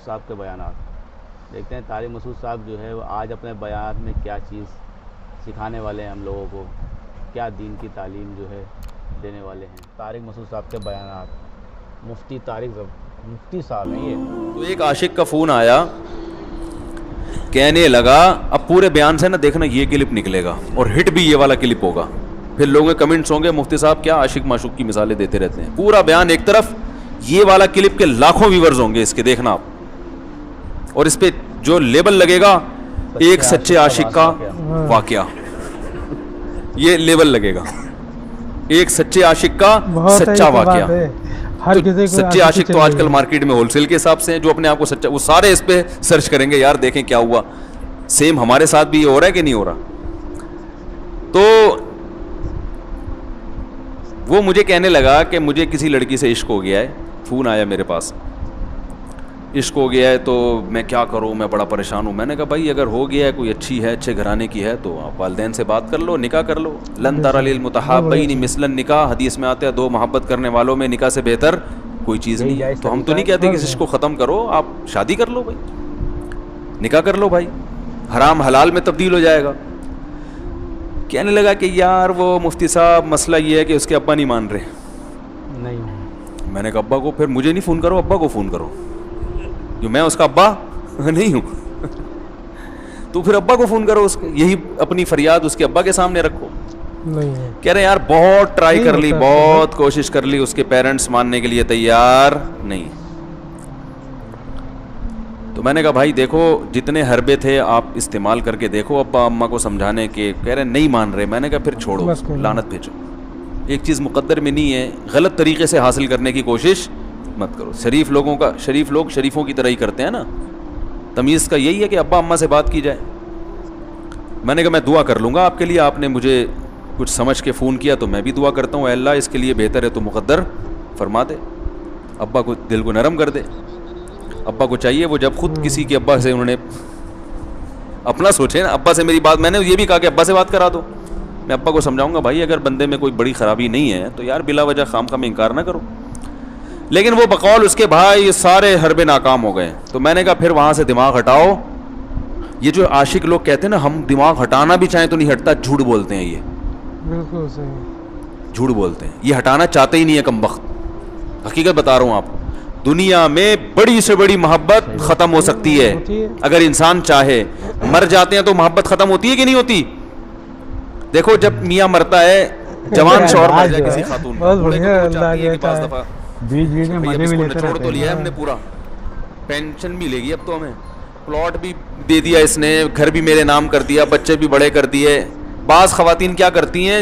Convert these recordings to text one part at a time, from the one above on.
صاحب کے بیانات. دیکھتے ہیں طارق مسعود صاحب جو ہے وہ آج اپنے بیانات میں کیا چیز سکھانے والے ہیں ہم لوگوں کو, کیا دین کی تعلیم جو ہے دینے والے ہیں. طارق مسعود صاحب کے بیانات, مفتی مفتی صاحب ہیں یہ. تو ایک عاشق کا فون آیا, کہنے لگا اب پورے بیان سے نا دیکھنا یہ کلپ نکلے گا اور ہٹ بھی یہ والا کلپ ہوگا, پھر لوگوں کے کمنٹس ہوں گے مفتی صاحب کیا عاشق معشوق کی مثالیں دیتے رہتے ہیں. پورا بیان ایک طرف, یہ والا کلپ کے لاکھوں ویورز ہوں گے اس کے, دیکھنا آپ. اور اس پہ جو لیبل لگے گا ایک سچے عاشق کا واقعہ, یہ لیبل لگے گا ایک سچے عاشق کا سچا واقعہ. سچے عاشق تو آج کل مارکیٹ میں ہول سیل کے حساب سے ہیں, جو اپنے آپ کو سچا, وہ سارے اس پہ سرچ کریں گے یار دیکھیں کیا ہوا. سیم ہمارے ساتھ بھی یہ ہو رہا ہے کہ نہیں ہو رہا. تو وہ مجھے کہنے لگا کہ مجھے کسی لڑکی سے عشق ہو گیا ہے, فون آیا میرے پاس, عشق ہو گیا ہے تو میں کیا کروں, میں بڑا پریشان ہوں. میں نے کہا بھائی اگر ہو گیا ہے, کوئی اچھی ہے, اچھے گھرانے کی ہے, تو آپ والدین سے بات کر لو, نکاح کر لو. لن تر للمتحابین مثل النکاح, حدیث میں آتا ہے دو محبت کرنے والوں میں نکاح سے بہتر کوئی چیز نہیں ہے. تو ہم تو نہیں کہتے کہ اس کو ختم کرو, آپ شادی کر لو بھائی, نکاح کر لو بھائی, حرام حلال میں تبدیل ہو جائے گا. کہنے لگا کہ یار وہ مفتی صاحب مسئلہ یہ ہے کہ اس کے ابا نہیں مان رہے. میں نے کہا ابا کو, پھر مجھے نہیں فون کرو, ابا کو فون کرو, جو میں اس کا ابا نہیں ہوں. تو پھر ابا کو فون کرو, یہی اپنی فریاد اس کے ابا کے سامنے رکھو. کہہ رہے یار بہت ٹرائی کر لی, بہت کوشش کر لی, اس کے پیرنٹس ماننے کے لیے تیار نہیں. تو میں نے کہا بھائی دیکھو جتنے حربے تھے آپ استعمال کر کے دیکھو ابا اماں کو سمجھانے کے, کہہ رہے نہیں مان رہے. میں نے کہا پھر چھوڑو, لعنت بھیجو. ایک چیز مقدر میں نہیں ہے, غلط طریقے سے حاصل کرنے کی کوشش مت کرو. شریف لوگ شریفوں کی طرح ہی کرتے ہیں نا. تمیز کا یہی ہے کہ ابا اماں سے بات کی جائے. میں نے کہا میں دعا کر لوں گا آپ کے لیے, آپ نے مجھے کچھ سمجھ کے فون کیا تو میں بھی دعا کرتا ہوں, اے اللہ اس کے لیے بہتر ہے تو مقدر فرما دے, ابا کو دل کو نرم کر دے. ابا کو چاہیے وہ جب خود کسی کے ابا سے انہوں نے اپنا سوچے نا, ابا سے میری بات, میں نے یہ بھی کہا کہ ابا سے بات کرا دو. میں ابا کو سمجھاؤں گا بھائی اگر بندے میں کوئی بڑی خرابی نہیں ہے تو یار بلا وجہ خام خام انکار نہ کرو. لیکن وہ بقول اس کے بھائی سارے حربے ناکام ہو گئے. تو میں نے کہا پھر وہاں سے دماغ ہٹاؤ. یہ جو عاشق لوگ کہتے ہیں نا ہم دماغ ہٹانا بھی چاہیں تو نہیں ہٹتا, جھوٹ بولتے ہیں. یہ بالکل صحیح, جھوٹ بولتے ہیں, یہ ہٹانا چاہتے ہی نہیں ہے کم بخت. حقیقت بتا رہا ہوں آپ کو, دنیا میں بڑی سے بڑی محبت ختم ہو سکتی ہے اگر انسان چاہے. مر جاتے ہیں تو محبت ختم ہوتی ہے کہ نہیں ہوتی؟ دیکھو جب میاں مرتا ہے, جوان شوہر مر جائے کسی خاتون کا, چھوڑ تو لیا ہے ہم نے پورا, پینشن بھی لے گی اب تو ہمیں, پلاٹ بھی دے دیا اس نے, گھر بھی میرے نام کر دیا, بچے بھی بڑے کر دیے. بعض خواتین کیا کرتی ہیں,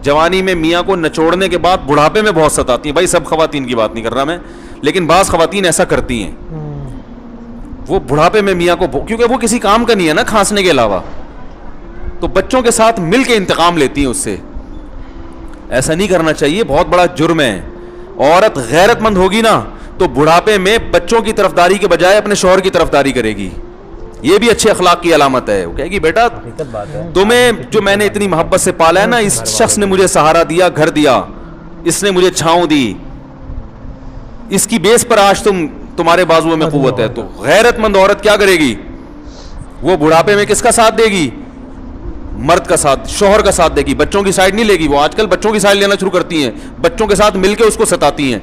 جوانی میں میاں کو نچوڑنے کے بعد بڑھاپے میں بہت ستاتی ہیں. بھائی سب خواتین کی بات نہیں کر رہا میں, لیکن بعض خواتین ایسا کرتی ہیں, وہ بڑھاپے میں میاں کو, کیونکہ وہ کسی کام کا نہیں ہے نا کھانسنے کے علاوہ, تو بچوں کے ساتھ مل کے انتقام لیتی ہیں اس سے. ایسا نہیں کرنا چاہیے, بہت بڑا جرم ہے. عورت غیرت مند ہوگی نا تو بڑھاپے میں بچوں کی طرفداری کے بجائے اپنے شوہر کی طرفداری کرے گی. یہ بھی اچھے اخلاق کی علامت ہے. وہ کہے گی بیٹا تمہیں جو میں نے اتنی محبت سے پالا ہے نا, اس شخص نے مجھے سہارا دیا, گھر دیا, اس نے مجھے چھاؤں دی, اس کی بیس پر آج تمہارے بازو میں قوت ہے. تو غیرت مند عورت کیا کرے گی, وہ بڑھاپے میں کس کا ساتھ دے گی؟ مرد کا ساتھ, شوہر کا ساتھ دے گی, بچوں کی سائڈ نہیں لے گی. وہ آج کل بچوں کی سائڈ لینا شروع کرتی ہیں, بچوں کے ساتھ مل کے اس کو ستاتی ہیں,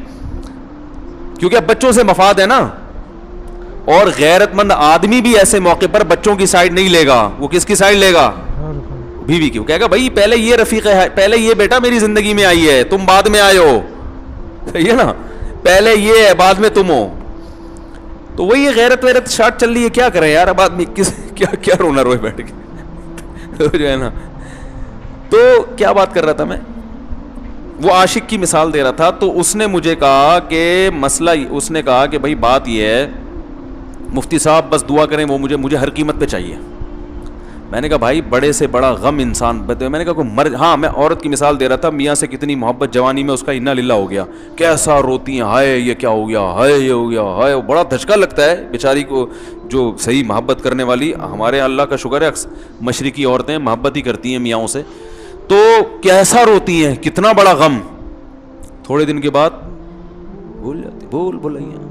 کیونکہ اب بچوں سے مفاد ہے نا. اور غیرت مند آدمی بھی ایسے موقع پر بچوں کی سائڈ نہیں لے گا. وہ کس کی سائڈ لے گا؟ بیوی کی. وہ کہے گا بھائی پہلے یہ رفیق ہے, پہلے یہ بیٹا میری زندگی میں آئی ہے, تم بعد میں آئے ہو, صحیح ہے نا, پہلے یہ ہے بعد میں تم ہو. تو وہی غیرت ویرت شارٹ چل رہی ہے. کیا کریں یار اب آدمی کیا رونا روئے بیٹھ کے جو ہے نا. تو کیا بات کر رہا تھا میں, وہ عاشق کی مثال دے رہا تھا. تو اس نے مجھے کہا کہ مسئلہ, اس نے کہا کہ بھائی بات یہ ہے مفتی صاحب بس دعا کریں, وہ مجھے ہر قیمت پہ چاہیے. میں نے کہا بھائی بڑے سے بڑا غم انسان, میں نے کہا کوئی ہاں میں عورت کی مثال دے رہا تھا, میاں سے کتنی محبت جوانی میں اس کا انا للہ ہو گیا, کیسا روتی ہیں, ہائے یہ کیا ہو گیا, ہائے یہ ہو گیا, ہائے. بڑا دھچکا لگتا ہے بیچاری کو, جو صحیح محبت کرنے والی. ہمارے اللہ کا شکر ہے مشرقی عورتیں محبت ہی کرتی ہیں میاں سے, تو کیسا روتی ہیں, کتنا بڑا غم. تھوڑے دن کے بعد بھول جاتی, بھول بھلائیاں.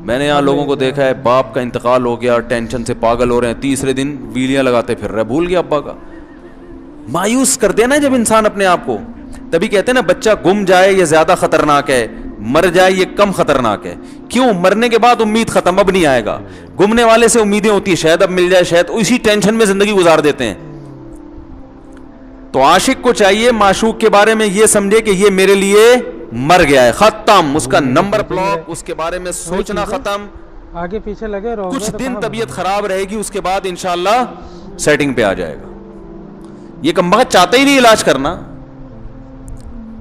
میں نے یہاں لوگوں کو دیکھا ہے باپ کا انتقال ہو گیا, ٹینشن سے پاگل ہو رہے ہیں, تیسرے دن ویلیاں لگاتے پھر رہے, بھول گیا ابا کا. مایوس کر دینا جب انسان اپنے آپ کو. تبھی کہتے ہیں نا بچہ گم جائے یہ زیادہ خطرناک ہے, مر جائے یہ کم خطرناک ہے. کیوں؟ مرنے کے بعد امید ختم, اب نہیں آئے گا. گمنے والے سے امیدیں ہوتی ہیں شاید اب مل جائے, شاید اسی ٹینشن میں زندگی گزار دیتے ہیں. تو عاشق کو چاہیے معشوق کے بارے میں یہ سمجھے کہ یہ میرے لیے مر گیا ہے, ختم, اس کا نمبر بلاک, اس کے بارے میں سوچنا ختم. آگے پیچھے لگے رہو, کچھ دن طبیعت خراب رہے گی, اس کے بعد انشاءاللہ سیٹنگ پہ آ جائے گا. یہ کمبخت چاہتا ہی نہیں علاج کرنا,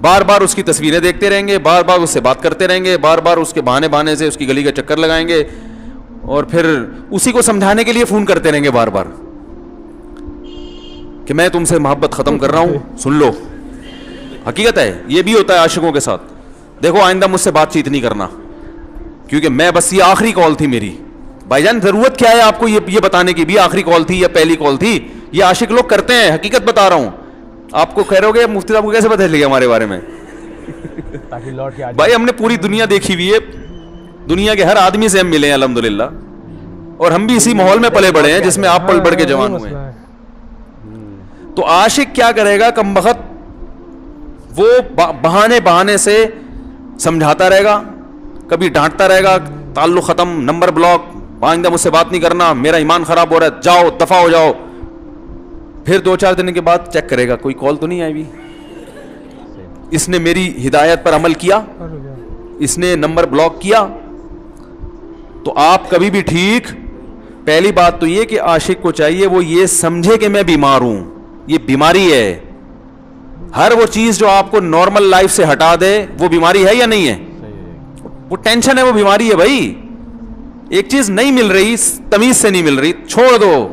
بار بار اس کی تصویریں دیکھتے رہیں گے, بار بار اس سے بات کرتے رہیں گے, بار بار اس کے بہانے سے اس کی گلی کا چکر لگائیں گے, اور پھر اسی کو سمجھانے کے لیے فون کرتے رہیں گے بار بار کہ میں تم سے محبت ختم کر رہا ہوں, سن لو. حقیقت ہے, یہ بھی ہوتا ہے عاشقوں کے ساتھ. دیکھو آئندہ مجھ سے بات چیت نہیں کرنا, کیونکہ میں بس یہ آخری کال تھی میری. بھائی جان ضرورت کیا ہے آپ کو یہ بتانے کی بھی آخری کال تھی یا پہلی کال تھی؟ یہ عاشق لوگ کرتے ہیں, حقیقت بتا رہا ہوں. آپ کو کہہ رہو گے مفتی صاحب کو کیسے پتہ چل گیا ہمارے بارے میں؟ تاکہ لوٹ کے آ جائے. بھائی ہم نے پوری دنیا دیکھی ہوئی ہے, دنیا کے ہر آدمی سے ہم ملے ہیں الحمدللہ, اور ہم بھی اسی ماحول میں پلے بڑے ہیں جس میں آپ پل بڑھ کے جوان ہوئے ہیں. تو عاشق کیا کرے گا کمبخت, وہ بہانے سے سمجھاتا رہے گا, کبھی ڈانٹتا رہے گا, تعلق ختم, نمبر بلاک, آئندہ مجھ سے بات نہیں کرنا, میرا ایمان خراب ہو رہا ہے, جاؤ دفع ہو جاؤ. پھر 2-4 دن کے بعد چیک کرے گا کوئی کال تو نہیں آئی بھی, اس نے میری ہدایت پر عمل کیا, اس نے نمبر بلاک کیا. تو آپ کبھی بھی ٹھیک. پہلی بات تو یہ کہ عاشق کو چاہیے وہ یہ سمجھے کہ میں بیمار ہوں, یہ بیماری ہے. ہر وہ چیز جو آپ کو نارمل لائف سے ہٹا دے وہ بیماری ہے یا نہیں ہے؟ وہ ٹینشن ہے, وہ بیماری ہے بھائی. ایک چیز نہیں مل رہی, تمیز سے نہیں مل رہی, چھوڑ دو,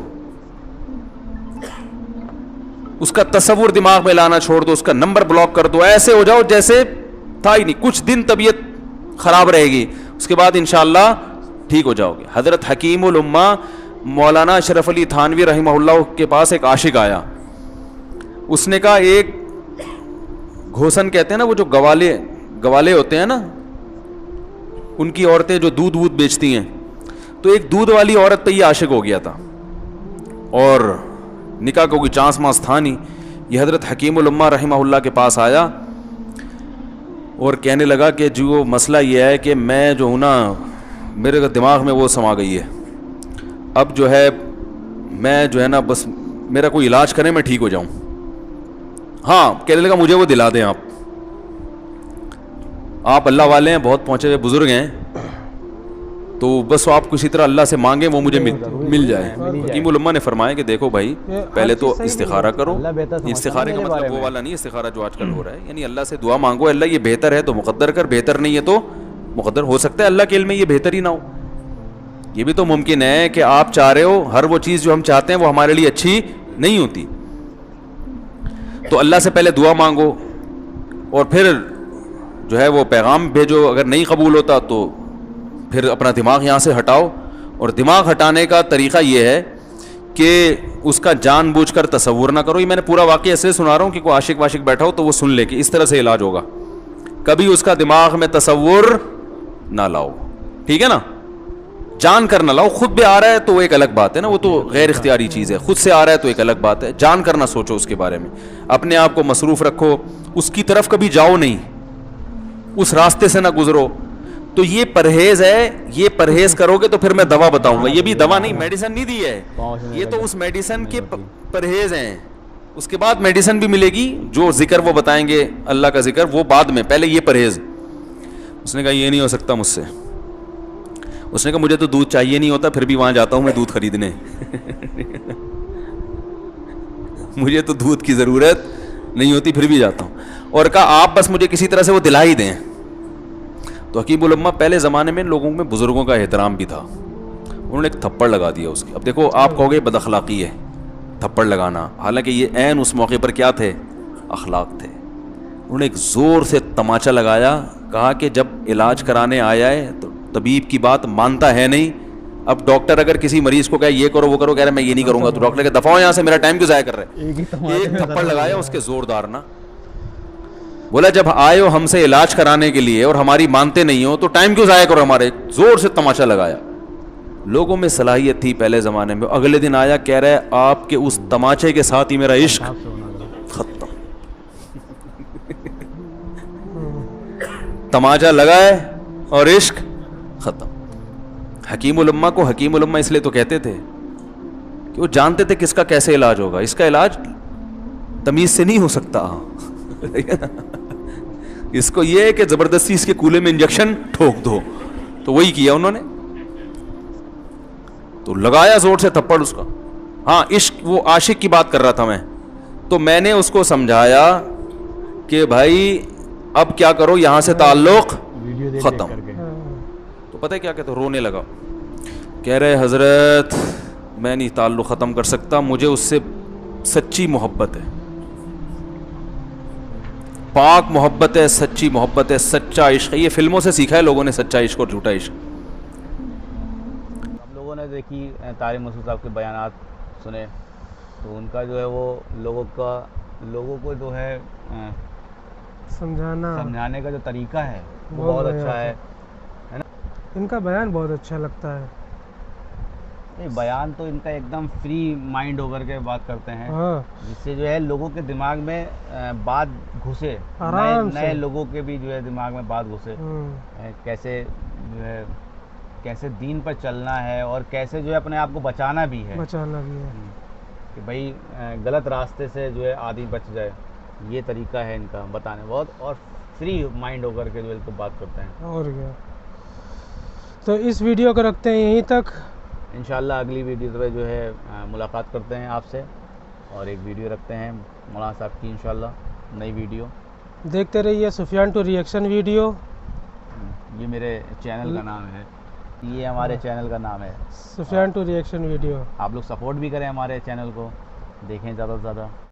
اس کا تصور دماغ میں لانا چھوڑ دو, اس کا نمبر بلاک کر دو, ایسے ہو جاؤ جیسے تھا ہی نہیں. کچھ دن طبیعت خراب رہے گی, اس کے بعد انشاءاللہ ٹھیک ہو جاؤ گے. حضرت حکیم الامہ مولانا اشرف علی تھانوی رحمہ اللہ کے پاس ایک عاشق آیا. اس نے کہا ایک گھوسن کہتے ہیں نا, وہ جو گوالے ہوتے ہیں نا, ان کی عورتیں جو دودھ بیچتی ہیں, تو ایک دودھ والی عورت پہ یہ عاشق ہو گیا تھا, اور نکاح کو کوئی چانس ماس تھا نہیں. یہ حضرت حکیم الامہ رحمہ اللہ کے پاس آیا اور کہنے لگا کہ جو مسئلہ یہ ہے کہ میں جو ہوں نا, میرے دماغ میں وہ سما گئی ہے, اب جو ہے میں جو ہے نا بس میرا کوئی علاج کریں میں ٹھیک ہو جاؤں. ہاں, کہنے لگا مجھے وہ دلا دیں آپ اللہ والے ہیں, بہت پہنچے ہوئے بزرگ ہیں, تو بس آپ کسی طرح اللہ سے مانگیں وہ مجھے مل جائے. حکیم الامہ نے فرمایا کہ دیکھو بھائی, پہلے تو استخارہ کرو. استخارے کا مطلب وہ والا نہیں استخارہ جو آج کل ہو رہا ہے, یعنی اللہ سے دعا مانگو, اللہ یہ بہتر ہے تو مقدر کر, بہتر نہیں ہے تو مقدر. ہو سکتا ہے اللہ کے علم میں یہ بہتر ہی نہ ہو, یہ بھی تو ممکن ہے کہ آپ چاہ رہے ہو ہر وہ چیز جو ہم چاہتے ہیں وہ ہمارے لیے اچھی نہیں ہوتی. تو اللہ سے پہلے دعا مانگو, اور پھر جو ہے وہ پیغام بھیجو. اگر نہیں قبول ہوتا تو پھر اپنا دماغ یہاں سے ہٹاؤ. اور دماغ ہٹانے کا طریقہ یہ ہے کہ اس کا جان بوجھ کر تصور نہ کرو. یہ میں نے پورا واقعہ ایسے سنا رہا ہوں کہ کوئی عاشق واشق بیٹھا ہو تو وہ سن لے کہ اس طرح سے علاج ہوگا. کبھی اس کا دماغ میں تصور نہ لاؤ, ٹھیک ہے نا, جان کر نہ لاؤ. خود بھی آ رہا ہے تو وہ ایک الگ بات ہے نا, وہ تو غیر اختیاری چیز ہے. خود سے آ رہا ہے تو ایک الگ بات ہے, جان کر نہ سوچو اس کے بارے میں. اپنے آپ کو مصروف رکھو, اس کی طرف کبھی جاؤ نہیں, اس راستے سے نہ گزرو. تو یہ پرہیز ہے, یہ پرہیز کرو گے تو پھر میں دوا بتاؤں گا. یہ بھی دوا نہیں, میڈیسن نہیں دی ہے, یہ تو اس میڈیسن کے پرہیز ہیں. اس کے بعد میڈیسن بھی ملے گی, جو ذکر وہ بتائیں گے اللہ کا ذکر وہ بعد میں, پہلے یہ پرہیز. اس نے کہا یہ نہیں ہو سکتا مجھ سے. اس نے کہا مجھے تو دودھ چاہیے نہیں ہوتا, پھر بھی وہاں جاتا ہوں میں دودھ خریدنے. مجھے تو دودھ کی ضرورت نہیں ہوتی, پھر بھی جاتا ہوں. اور کہا آپ بس مجھے کسی طرح سے وہ دلا ہی دیں. تو حکیم الامہ پہلے زمانے میں لوگوں میں بزرگوں کا احترام بھی تھا, انہوں نے ایک تھپڑ لگا دیا اس کی. اب دیکھو آپ کہو گے بد اخلاقی ہے تھپڑ لگانا, حالانکہ یہ عین اس موقع پر کیا تھے, اخلاق تھے. انہوں نے ایک زور سے تماچا لگایا, کہا کہ جب علاج کرانے آیا ہے تو طبیب کی بات مانتا ہے نہیں. اب ڈاکٹر اگر کسی مریض کو کہے یہ کرو وہ کرو, کہہ رہے میں یہ نہیں کروں گا, تو ڈاکٹر کہ دفعہ ہو یہاں سے, میرا ٹائم کیوں ضائع کر رہے ہیں. ایک تھپڑ لگایا اس کے زوردار نا, بولا جب آئے ہو ہم سے علاج کرانے کے لیے اور ہماری مانتے نہیں ہو تو ٹائم کیوں ضائع کرو ہمارے. زور سے تماشا لگایا. لوگوں میں صلاحیت تھی پہلے زمانے میں. اگلے دن آیا کہہ رہا ہے آپ کے اس تماچے کے ساتھ ہی میرا عشق ختم. تماچا لگا ہے اور عشق ختم. حکیم الامہ کو حکیم الامہ اس لیے تو کہتے تھے کہ وہ جانتے تھے کس کا کیسے علاج ہوگا. اس کا علاج تمیز سے نہیں ہو سکتا. اس کو یہ ہے کہ زبردستی اس کے کولے میں انجیکشن ٹھوک دو. تو وہی کیا انہوں نے, تو لگایا زور سے تھپڑ اس کا. ہاں عشق, وہ عاشق کی بات کر رہا تھا میں, تو میں نے اس کو سمجھایا کہ بھائی اب کیا کرو, یہاں سے تعلق ختم. تو پتہ ہے کیا کہتے, رونے لگا. کہہ رہے حضرت میں نہیں تعلق ختم کر سکتا, مجھے اس سے سچی محبت ہے, پاک محبت ہے, سچی محبت ہے, سچا عشق ہے. یہ فلموں سے سیکھا ہے لوگوں نے, سچا عشق اور جھوٹا عشق. ہم لوگوں نے دیکھی طارق مسعود صاحب کے بیانات سنے, تو ان کا جو ہے وہ لوگوں کو جو ہے سمجھانے کا جو طریقہ ہے وہ بہت اچھا ہے نا. ان کا بیان بہت اچھا لگتا ہے. بیان تو ان کا ایک دم فری مائنڈ ہو کر کے بات کرتے ہیں, ہاں, جس سے جو ہے لوگوں کے دماغ میں بات گھسے, نئے لوگوں کے بھی جو ہے دماغ میں بات گھسے, کیسے جو ہے کیسے دین پر چلنا ہے اور کیسے جو ہے اپنے آپ کو بچانا بھی ہے کہ بھائی غلط راستے سے جو ہے آدمی بچ جائے. یہ طریقہ ہے ان کا بتانے بہت, اور فری مائنڈ ہو کر کے جو ہے کو بات کرتے ہیں. اور کیا. تو اس ویڈیو کو رکھتے ہیں یہیں تک. انشاءاللہ اگلی ویڈیو پہ جو ہے ملاقات کرتے ہیں آپ سے, اور ایک ویڈیو رکھتے ہیں مولانا صاحب کی انشاءاللہ نئی ویڈیو. دیکھتے رہیے سفیان ٹو ریئیکشن ویڈیو. یہ میرے چینل کا نام ہے, یہ ہمارے چینل کا نام ہے سفیان ٹو ریئیکشن ویڈیو. آپ لوگ سپورٹ بھی کریں ہمارے چینل کو, دیکھیں زیادہ سے زیادہ.